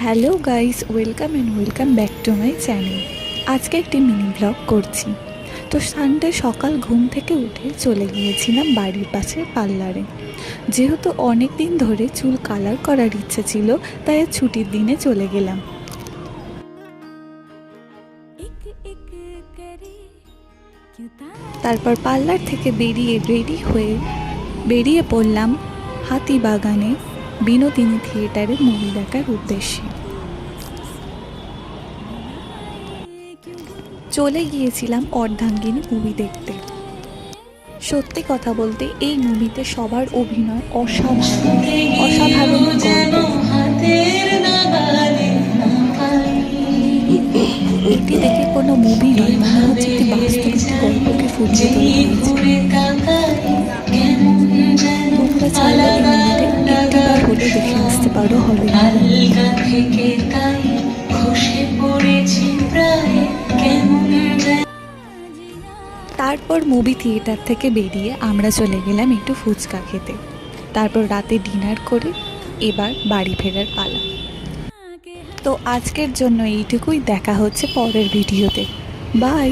Hello guys, welcome back to my channel. আজকে একটি mini blog করছি। তো সানডে সকাল ঘুম থেকে উঠে চলে গিয়েছিলাম বাড়ির পাশে পার্লারে। যেহেতু অনেক দিন ধরে চুল কালার করার ইচ্ছে ছিল, তাই ছুটির দিনে চলে গেলাম। তারপর পার্লার থেকে বেরিয়ে রেডি হয়ে বেরিয়ে পড়লাম হাতিবাগানে বিনোদিনী থিয়েটারে মুভি দেখার উদ্দেশ্যে। চলে গিয়েছিলাম অর্ধাঙ্গিনী মুভি দেখতে। সত্যি কথা বলতে এই মুভিতে সবার অভিনয় অসাধারণ এটি দেখে কোনো মুভি নয়, মনে হচ্ছে একটি বাস্তব একটি গল্পকে ফুটিয়ে তোলা হয়েছে। তোমরা চাইলে এই মুভিতে একটিবার হলে দেখে আসতে পারো হবে। তারপর মুভি থিয়েটার থেকে বেরিয়ে আমরা চলে গেলাম একটু ফুচকা খেতে। তারপর রাতে ডিনার করে এবার বাড়ি ফেরার পালা। তো আজকের জন্য এইটুকুই, দেখা হচ্ছে পরের ভিডিওতে। বাই।